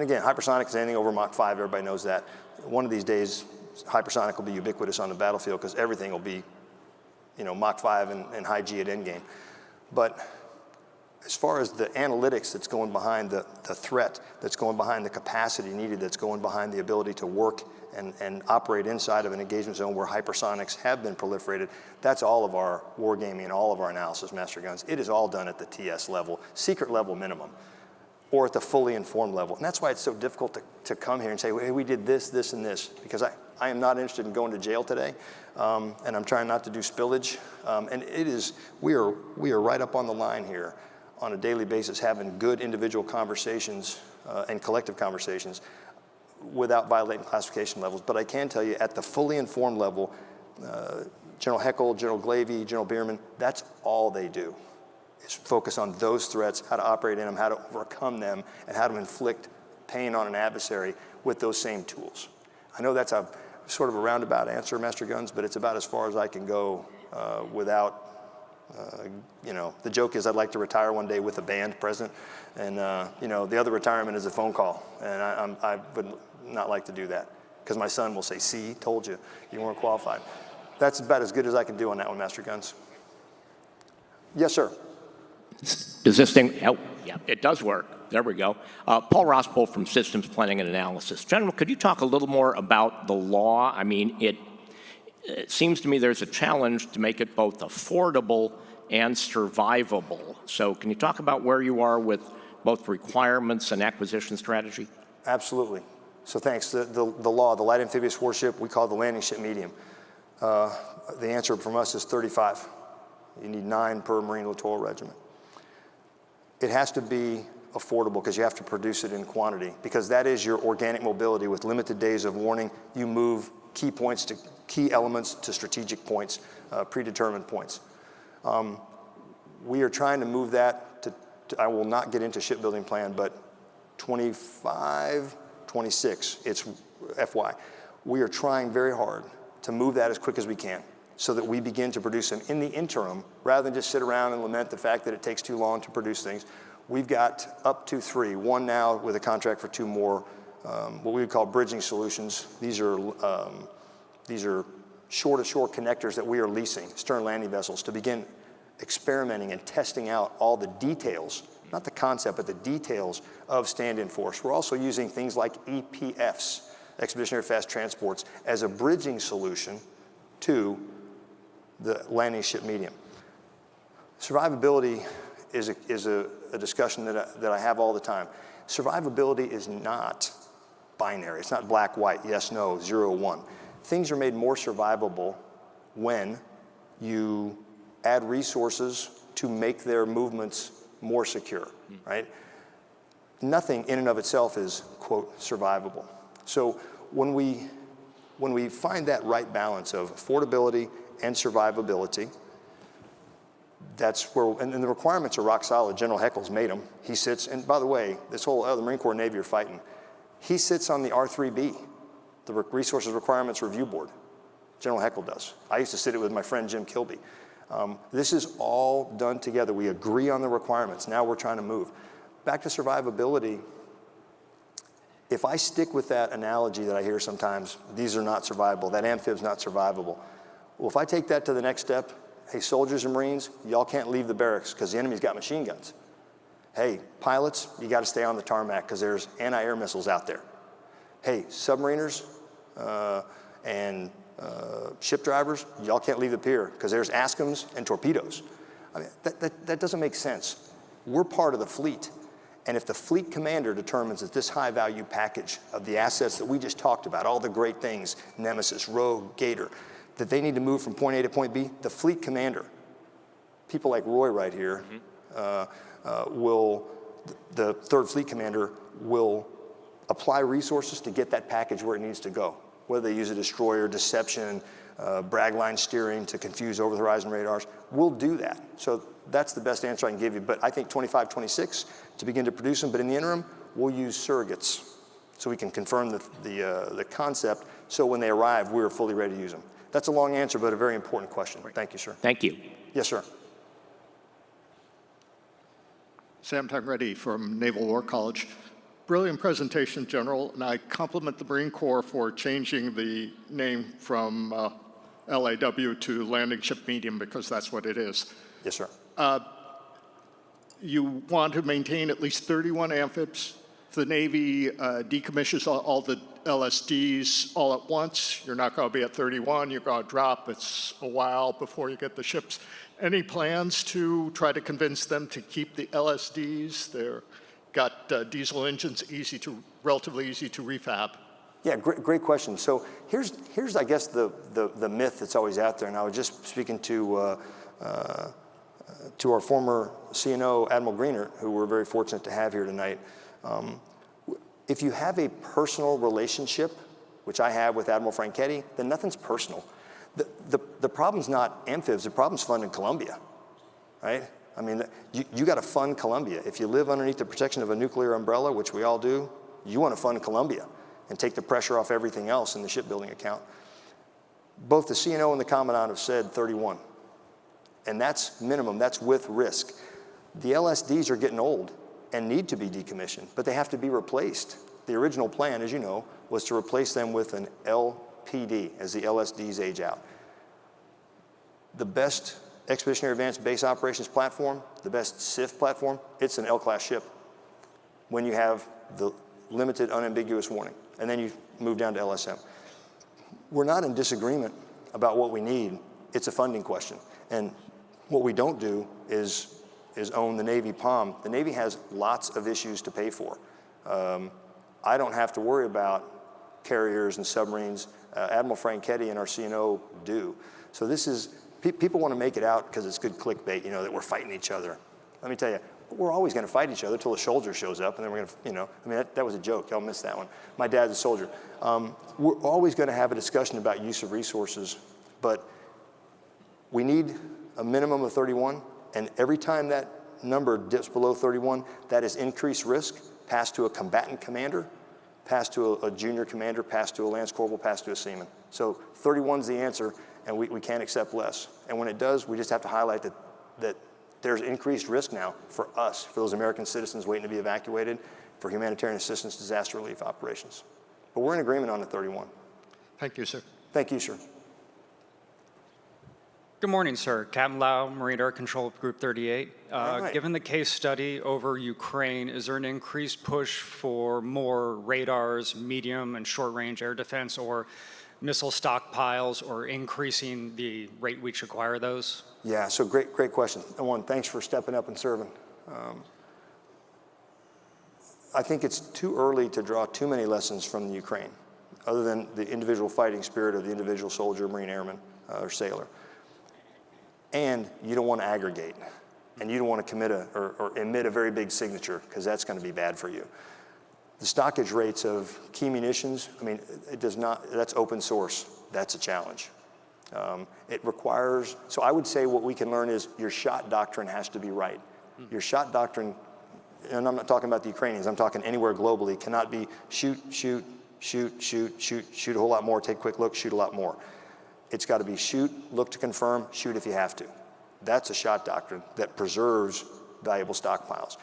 again, hypersonic is anything over Mach 5, everybody knows that. One of these days, hypersonic will be ubiquitous on the battlefield because everything will be, Mach 5 and high G at endgame. But as far as the analytics that's going behind the threat, that's going behind the capacity needed, that's going behind the ability to work and operate inside of an engagement zone where hypersonics have been proliferated, that's all of our wargaming and all of our analysis, Master Guns. It is all done at the TS level, secret level minimum, or at the fully informed level. And that's why it's so difficult to come here and say, hey, we did this, this, and this, because I am not interested in going to jail today, and I'm trying not to do spillage. And we are right up on the line here on a daily basis having good individual conversations and collective conversations without violating classification levels. But I can tell you at the fully informed level, General Heckel, General Glavey, General Bierman, that's all they do. Is focus on those threats, how to operate in them, how to overcome them, and how to inflict pain on an adversary with those same tools. I know that's a sort of a roundabout answer, Master Guns, but it's about as far as I can go without, the joke is I'd like to retire one day with a band present, and the other retirement is a phone call, and I would not like to do that because my son will say, see, told you, you weren't qualified. That's about as good as I can do on that one, Master Guns. Yes, sir. Does this thing, oh, yeah, it does work. There we go. Paul Rospol from Systems Planning and Analysis. General, could you talk a little more about the law? I mean, it seems to me there's a challenge to make it both affordable and survivable. So can you talk about where you are with both requirements and acquisition strategy? Absolutely. So thanks. The law, the light amphibious warship, we call the landing ship medium. The answer from us is 35. You need 9 per Marine Littoral Regiment. It has to be affordable because you have to produce it in quantity, because that is your organic mobility with limited days of warning. You move key points to key elements to strategic points, predetermined points. We are trying to move that to I will not get into shipbuilding plan, but 25, 26, it's FY. We are trying very hard to move that as quick as we can so that we begin to produce them in the interim, rather than just sit around and lament the fact that it takes too long to produce things. We've got up to 3, 1 now with a contract for 2 more, what we would call bridging solutions. These are shore-to-shore connectors that we are leasing, stern landing vessels, to begin experimenting and testing out all the details not the concept, but the details of stand-in force. We're also using things like EPFs, Expeditionary Fast Transports, as a bridging solution to the landing ship medium. Survivability is a discussion that I have all the time. Survivability is not binary. It's not black, white, yes, no, 0, 1. Things are made more survivable when you add resources to make their movements more secure, right? Nothing in and of itself is, quote, survivable. So when we find that right balance of affordability and survivability, that's where, and the requirements are rock solid. General Heckle's made them. He sits, and by the way, this whole the Marine Corps and Navy are fighting. He sits on the R3B, the Resources Requirements Review Board. General Heckle does. I used to sit it with my friend Jim Kilby. This is all done together. We agree on the requirements. Now we're trying to move. Back to survivability, if I stick with that analogy that I hear sometimes, these are not survivable, that amphib's not survivable. Well, if I take that to the next step, hey, soldiers and Marines, y'all can't leave the barracks because the enemy's got machine guns. Hey, pilots, you got to stay on the tarmac because there's anti-air missiles out there. Hey, submariners and ship drivers, y'all can't leave the pier because there's ASCMs and torpedoes. I mean, that doesn't make sense. We're part of the fleet. And if the fleet commander determines that this high value package of the assets that we just talked about, all the great things, Nemesis, Rogue, Gator, that they need to move from point A to point B, the fleet commander, people like Roy right here, the third fleet commander will apply resources to get that package where it needs to go. Whether they use a destroyer, deception, brag line steering to confuse over-the-horizon radars, we'll do that. So that's the best answer I can give you. But I think 25, 26 to begin to produce them. But in the interim, we'll use surrogates so we can confirm the concept so when they arrive, we're fully ready to use them. That's a long answer, but a very important question. Thank you, sir. Thank you. Yes, sir. Sam Tangretti from Naval War College. Brilliant presentation, General, and I compliment the Marine Corps for changing the name from LAW to Landing Ship Medium because that's what it is. Yes, sir. You want to maintain at least 31 amphibs. If the Navy decommissions all the LSDs all at once, you're not going to be at 31, you're going to drop. It's a while before you get the ships. Any plans to try to convince them to keep the LSDs? They're got diesel engines, relatively easy to refab. Yeah, great question. So here's I guess the myth that's always out there. And I was just speaking to our former CNO, Admiral Greenert, who we're very fortunate to have here tonight. If you have a personal relationship, which I have with Admiral Franchetti, then nothing's personal. The problem's not amphibs, the problem's funding Columbia, right? I mean, you got to fund Columbia. If you live underneath the protection of a nuclear umbrella, which we all do, you want to fund Columbia and take the pressure off everything else in the shipbuilding account. Both the CNO and the Commandant have said 31. And that's minimum, that's with risk. The LSDs are getting old and need to be decommissioned, but they have to be replaced. The original plan, as you know, was to replace them with an LPD as the LSDs age out. The best Expeditionary Advanced Base Operations platform, the best SIF platform, it's an L-class ship when you have the limited unambiguous warning. And then you move down to LSM. We're not in disagreement about what we need. It's a funding question. And what we don't do is own the Navy POM. The Navy has lots of issues to pay for. I don't have to worry about carriers and submarines. Admiral Franchetti and our CNO do. So this is, people want to make it out because it's good clickbait, that we're fighting each other. Let me tell you, we're always going to fight each other until a soldier shows up, and then we're going to, that was a joke. Y'all missed that one. My dad's a soldier. We're always going to have a discussion about use of resources, but we need a minimum of 31, and every time that number dips below 31, that is increased risk, passed to a combatant commander, passed to a junior commander, passed to a lance corporal, passed to a seaman. So 31's the answer, and we can't accept less. And when it does, we just have to highlight that there's increased risk now for us, for those American citizens waiting to be evacuated, for humanitarian assistance, disaster relief operations. But we're in agreement on the 31. Thank you, sir. Thank you, sir. Good morning, sir. Captain Lau, Marine Air Control Group 38. right. Given the case study over Ukraine, is there an increased push for more radars, medium and short-range air defense, or missile stockpiles, or increasing the rate we should acquire those? Yeah, so great question. And one, thanks for stepping up and serving. I think it's too early to draw too many lessons from the Ukraine, other than the individual fighting spirit of the individual soldier, Marine airman, or sailor. And you don't want to aggregate, and you don't want to commit or emit a very big signature, because that's going to be bad for you. The stockage rates of key munitions, I mean, it does not, that's open source. That's a challenge. It requires, so I would say what we can learn is your shot doctrine has to be right. Your shot doctrine, and I'm not talking about the Ukrainians, I'm talking anywhere globally, cannot be shoot, shoot, shoot, shoot, shoot, shoot a whole lot more, take a quick look, shoot a lot more. It's got to be shoot, look to confirm, shoot if you have to. That's a shot doctrine that preserves valuable stockpiles.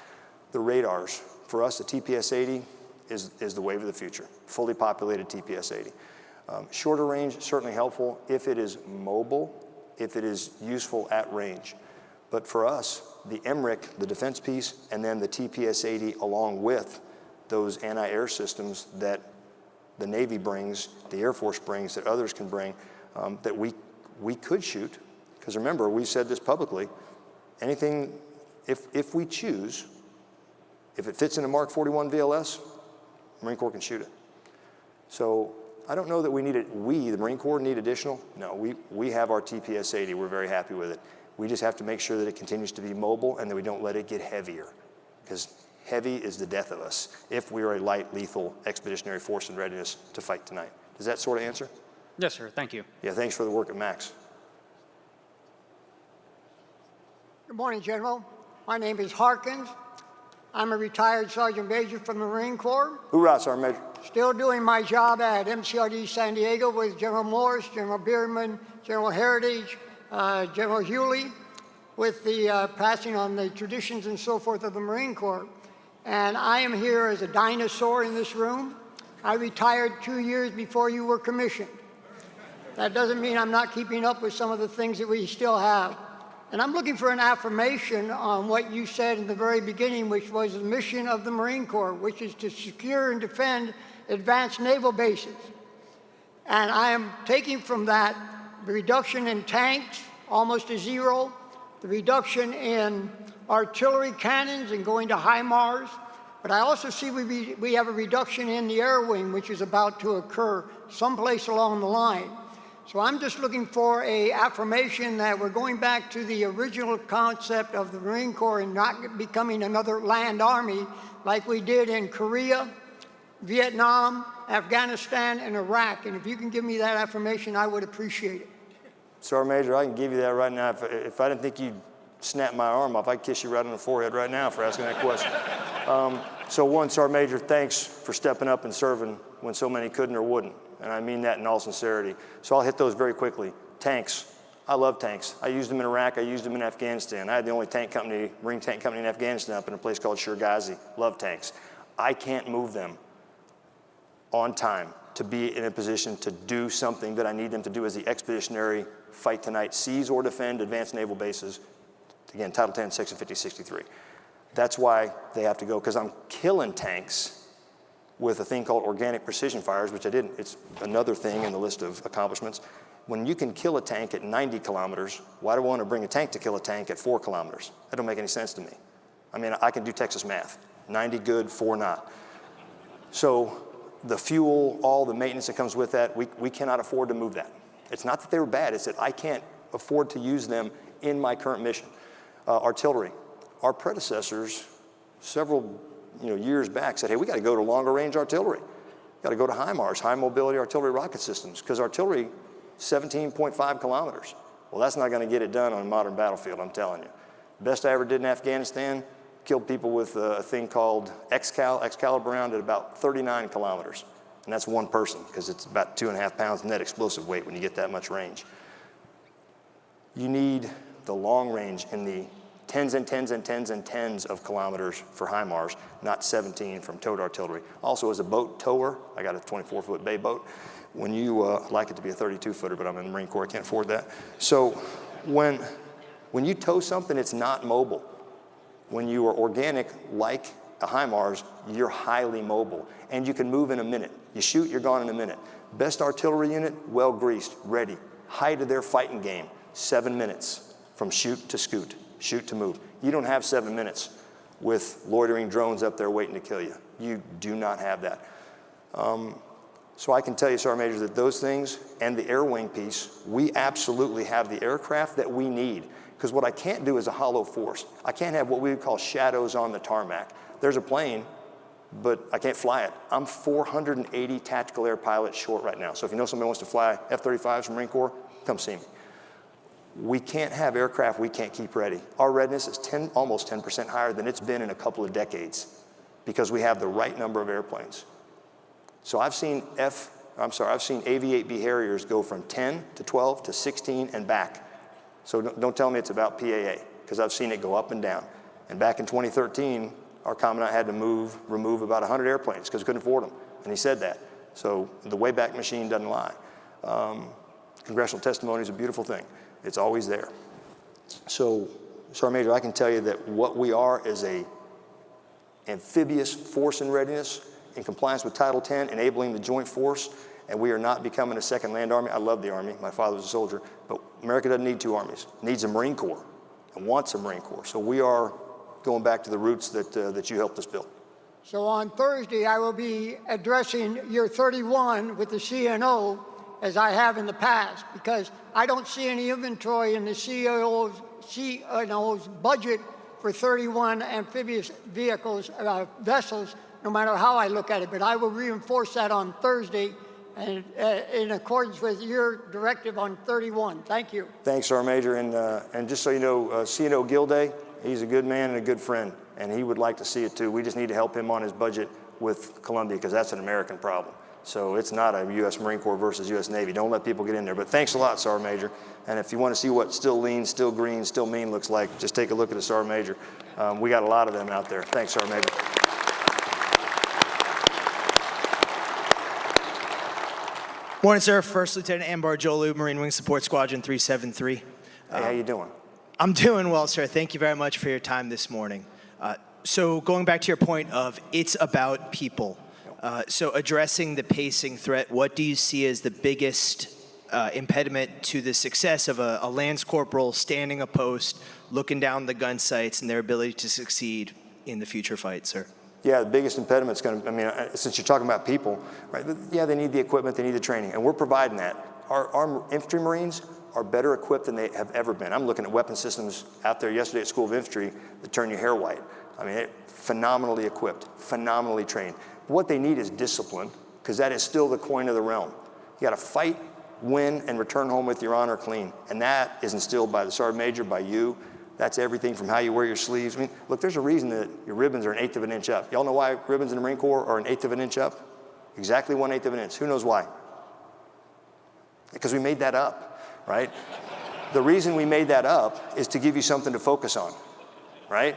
The radars, for us, the TPS-80 is the wave of the future, fully populated TPS-80. Shorter range, certainly helpful if it is mobile, if it is useful at range. But for us, the MRIC, the defense piece, and then the TPS-80 along with those anti-air systems that the Navy brings, the Air Force brings, that others can bring, that we could shoot. Because remember, we've said this publicly, anything, if we choose, if it fits in a Mark 41 VLS, Marine Corps can shoot it. So I don't know that we need it, the Marine Corps, need additional. No, we have our TPS-80, we're very happy with it. We just have to make sure that it continues to be mobile and that we don't let it get heavier, because heavy is the death of us if we are a light, lethal expeditionary force in readiness to fight tonight. Does that sort of answer? Yes, sir. Thank you. Yeah, thanks for the work at Max. Good morning, General. My name is Harkins. I'm a retired Sergeant Major from the Marine Corps. Hoorah, Sergeant Major. Still doing my job at MCRD San Diego with General Morris, General Bierman, General Heritage, General Hewley, with the passing on the traditions and so forth of the Marine Corps. And I am here as a dinosaur in this room. I retired 2 years before you were commissioned. That doesn't mean I'm not keeping up with some of the things that we still have. And I'm looking for an affirmation on what you said in the very beginning, which was the mission of the Marine Corps, which is to secure and defend advanced naval bases. And I am taking from that the reduction in tanks, almost to zero, the reduction in artillery cannons and going to HIMARS. But I also see we have a reduction in the air wing, which is about to occur someplace along the line. So I'm just looking for an affirmation that we're going back to the original concept of the Marine Corps and not becoming another land army like we did in Korea, Vietnam, Afghanistan, and Iraq. And if you can give me that affirmation, I would appreciate it. Sergeant Major, I can give you that right now. If I didn't think you'd snap my arm off, I'd kiss you right on the forehead right now for asking that question. So one, Sergeant Major, thanks for stepping up and serving when so many couldn't or wouldn't. And I mean that in all sincerity. So I'll hit those very quickly. Tanks. I love tanks. I used them in Iraq. I used them in Afghanistan. I had the only tank company, Marine tank company in Afghanistan up in a place called Shergazi. Love tanks. I can't move them on time to be in a position to do something that I need them to do as the expeditionary fight tonight, seize or defend advanced naval bases. Again, Title 10, Section 5063. That's why they have to go, because I'm killing tanks with a thing called organic precision fires, which I didn't. It's another thing in the list of accomplishments. When you can kill a tank at 90 kilometers, why do I want to bring a tank to kill a tank at 4 kilometers? That don't make any sense to me. I mean, I can do Texas math. 90 good, 4 not. So the fuel, all the maintenance that comes with that, we cannot afford to move that. It's not that they were bad, it's that I can't afford to use them in my current mission. Artillery. Our predecessors, several years back, said, hey, we got to go to longer range artillery. Got to go to HIMARS, high mobility artillery rocket systems, because artillery, 17.5 kilometers. Well, that's not going to get it done on a modern battlefield, I'm telling you. Best I ever did in Afghanistan, killed people with a thing called Excalibur round at about 39 kilometers. And that's one person, because it's about 2.5 pounds net explosive weight when you get that much range. You need the long range in the tens and tens and tens and tens of kilometers for HIMARS, not 17 from towed artillery. Also, as a boat tower, I got a 24-foot bay boat. When you like it to be a 32-footer, but I'm in the Marine Corps, I can't afford that. So when you tow something, it's not mobile. When you are organic, like a HIMARS, you're highly mobile, and you can move in a minute. You shoot, you're gone in a minute. Best artillery unit, well greased, ready. Height of their fighting game, 7 minutes from shoot to scoot, shoot to move. You don't have 7 minutes with loitering drones up there waiting to kill you. You do not have that. So I can tell you, Sergeant Major, that those things and the air wing piece, we absolutely have the aircraft that we need. Because what I can't do is a hollow force. I can't have what we would call shadows on the tarmac. There's a plane, but I can't fly it. I'm 480 tactical air pilots short right now. So if you know somebody wants to fly F-35s from Marine Corps, come see me. We can't have aircraft we can't keep ready. Our readiness is almost 10% higher than it's been in a couple of decades because we have the right number of airplanes. So I've seen AV-8B Harriers go from 10 to 12 to 16 and back. So don't tell me it's about PAA, because I've seen it go up and down. And back in 2013, our commandant had to remove about 100 airplanes because we couldn't afford them, and he said that. So the Wayback Machine doesn't lie. Congressional testimony is a beautiful thing. It's always there. So, Sergeant Major, I can tell you that what we are is a amphibious force in readiness in compliance with Title 10, enabling the joint force, and we are not becoming a second land army. I love the Army. My father was a soldier, but America doesn't need two armies. It needs a Marine Corps and wants a Marine Corps. So we are going back to the roots that you helped us build. So on Thursday, I will be addressing year 31 with the CNO as I have in the past, because I don't see any inventory in the CNO's budget for 31 amphibious vehicles, vessels, no matter how I look at it. But I will reinforce that on Thursday and in accordance with your directive on 31. Thank you. Thanks, Sergeant Major. And just so you know, CNO Gilday, he's a good man and a good friend, and he would like to see it too. We just need to help him on his budget with Columbia because that's an American problem. So it's not a U.S. Marine Corps versus U.S. Navy. Don't let people get in there. But thanks a lot, Sergeant Major. And if you want to see what still lean, still green, still mean looks like, just take a look at a Sergeant Major. We got a lot of them out there. Thanks, Sergeant Major. Morning, sir. First Lieutenant Ambar Jolu, Marine Wing Support Squadron 373. Hey, how you doing? I'm doing well, sir. Thank you very much for your time this morning. So going back to your point of it's about people. So addressing the pacing threat, what do you see as the biggest impediment to the success of a Lance Corporal standing a post, looking down the gun sights, and their ability to succeed in the future fight, sir? Yeah, the biggest impediment's going to, I mean, since you're talking about people, right? Yeah, they need the equipment, they need the training, and we're providing that. Our infantry Marines are better equipped than they have ever been. I'm looking at weapon systems out there yesterday at School of Infantry that turn your hair white. I mean, phenomenally equipped, phenomenally trained. What they need is discipline, because that is still the coin of the realm. You got to fight, win, and return home with your honor clean, and that is instilled by the Sergeant Major, by you. That's everything from how you wear your sleeves. I mean, look, there's a reason that your ribbons are 1/8 of an inch up. Y'all know why ribbons in the Marine Corps are 1/8 of an inch up? Exactly 1/8 of an inch. Who knows why? Because we made that up, right? The reason we made that up is to give you something to focus on, right?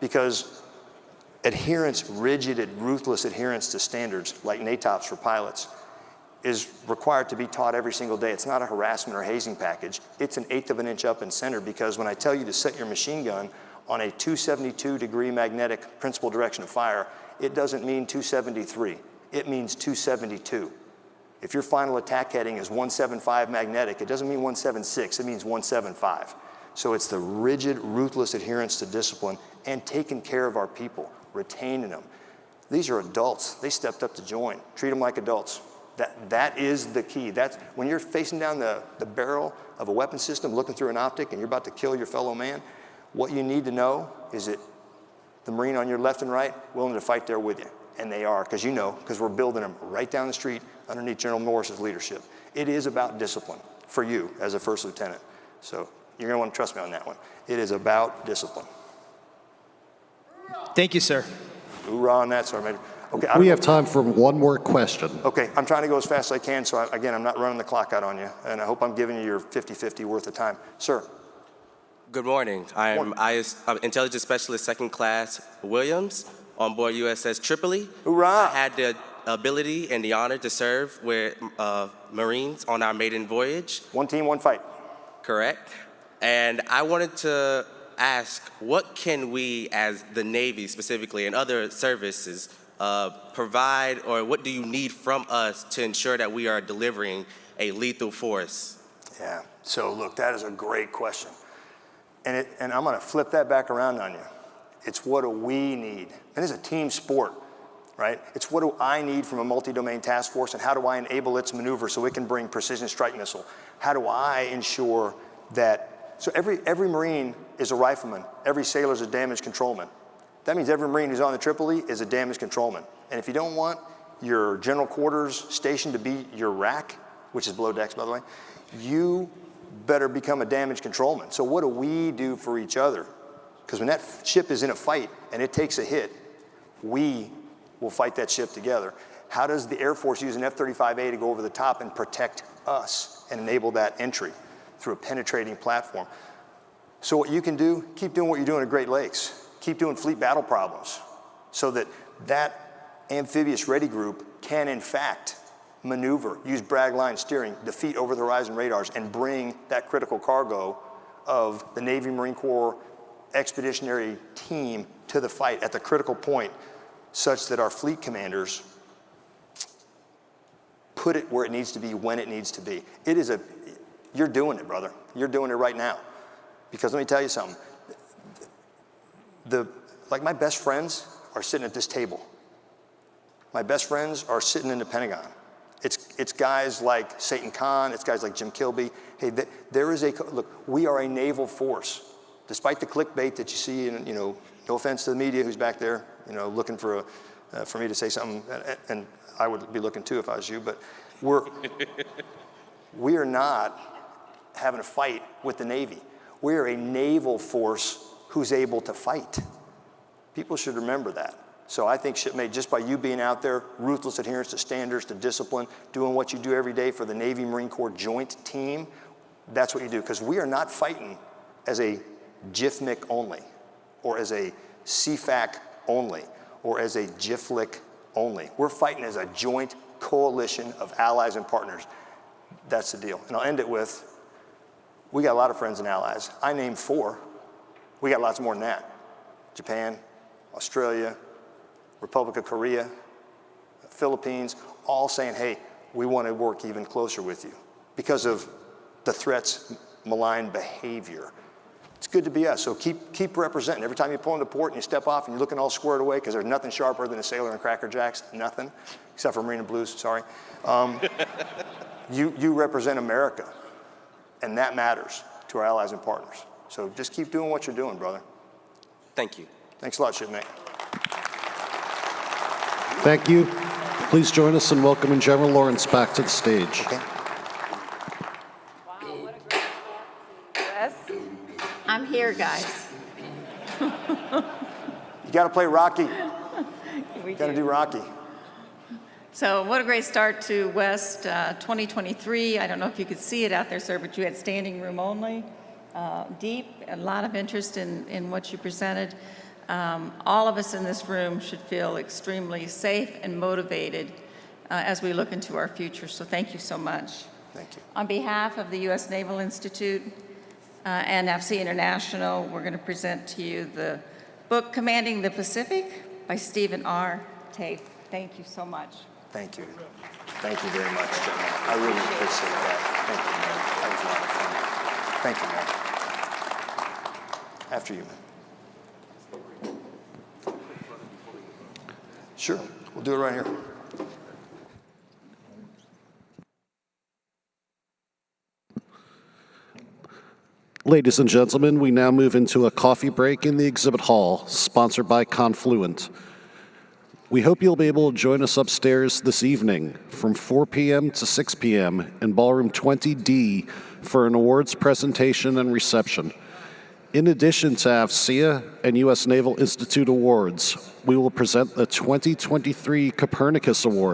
Because adherence, rigid and ruthless adherence to standards like NATOPS for pilots is required to be taught every single day. It's not a harassment or hazing package. It's 1/8 of an inch up in center, because when I tell you to set your machine gun on a 272-degree magnetic principal direction of fire, it doesn't mean 273. It means 272. If your final attack heading is 175 magnetic, it doesn't mean 176, it means 175. So it's the rigid, ruthless adherence to discipline and taking care of our people, retaining them. These are adults. They stepped up to join. Treat them like adults. That is the key. That's when you're facing down the barrel of a weapon system, looking through an optic, and you're about to kill your fellow man, what you need to know is that the Marine on your left and right willing to fight there with you. And they are, because we're building them right down the street underneath General Morris's leadership. It is about discipline for you as a first lieutenant. So you're going to want to trust me on that one. It is about discipline. Thank you, sir. Hoorah on that, Sergeant Major. Okay, We have time for one more question. Okay, I'm trying to go as fast as I can, so again, I'm not running the clock out on you, and I hope I'm giving you your 50-50 worth of time. Sir. Good morning. I'm Intelligence Specialist 2nd Class Williams on board USS Tripoli. Hoorah! I had the ability and the honor to serve with Marines on our maiden voyage. One team, one fight. Correct. And I wanted to ask, what can we as the Navy specifically and other services provide, or what do you need from us to ensure that we are delivering a lethal force? Yeah, so look, that is a great question. And I'm gonna flip that back around on you. It's what do we need? And it's a team sport, right? It's what do I need from a multi-domain task force, and how do I enable its maneuver so it can bring precision strike missile? How do I ensure that, so every Marine is a rifleman, every sailor is a damage controlman. That means every Marine who's on the Tripoli is a damage controlman. And if you don't want your general quarters station to be your rack, which is below decks, by the way, you better become a damage controlman. So what do we do for each other? Because when that ship is in a fight and it takes a hit, we will fight that ship together. How does the Air Force use an F-35A to go over the top and protect us and enable that entry through a penetrating platform? So what you can do, keep doing what you're doing at Great Lakes. Keep doing fleet battle problems so that that amphibious ready group can, in fact, maneuver, use brag line steering, defeat over-the-horizon radars, and bring that critical cargo of the Navy Marine Corps expeditionary team to the fight at the critical point, such that our fleet commanders put it where it needs to be when it needs to be. You're doing it, brother. You're doing it right now. Because let me tell you something. Like my best friends are sitting at this table. My best friends are sitting in the Pentagon. It's guys like Satan Khan, it's guys like Jim Kilby. Hey, look, we are a naval force. Despite the clickbait that you see, and no offense to the media who's back there, looking for me to say something, and I would be looking too if I was you, but we are not having a fight with the Navy. We are a naval force who's able to fight. People should remember that. So I think, shipmate, just by you being out there, ruthless adherence to standards, to discipline, doing what you do every day for the Navy Marine Corps joint team, that's what you do. Because we are not fighting as a JIFMIC only, or as a CFAC only, or as a JIFLIC only. We're fighting as a joint coalition of allies and partners. That's the deal. And I'll end it with, we got a lot of friends and allies. I named 4. We got lots more than that. Japan, Australia, Republic of Korea, Philippines, all saying, hey, we want to work even closer with you because of the threat's malign behavior. It's good to be us, so keep representing. Every time you pull into port and you step off and you're looking all squared away, because there's nothing sharper than a sailor in Cracker Jacks, nothing, except for Marine and Blues, sorry. You represent America, and that matters to our allies and partners. So just keep doing what you're doing, brother. Thank you. Thanks a lot, shipmate. Thank you. Please join us in welcoming General Lawrence back to the stage. Okay. Wow, what a great start to US. I'm here, guys. You got to play Rocky. We Got to do Rocky. So what a great start to West 2023. I don't know if you could see it out there, sir, but you had standing room only. Deep, a lot of interest in what you presented. All of us in this room should feel extremely safe and motivated as we look into our future. So thank you so much. Thank you. On behalf of the U.S. Naval Institute and FC International, we're going to present to you the book Commanding the Pacific by Stephen R. Tafe. Thank you so much. Thank you. Thank you very much, gentlemen. I really appreciate that. Thank you, man. That was a lot of fun. Thank you, man. After you, man. Sure, we'll do it right here. Ladies and gentlemen, we now move into a coffee break in the exhibit hall, sponsored by Confluent. We hope you'll be able to join us upstairs this evening from 4 p.m. to 6 p.m. in Ballroom 20D for an awards presentation and reception. In addition to AFCEA and U.S. Naval Institute awards, we will present the 2023 Copernicus Award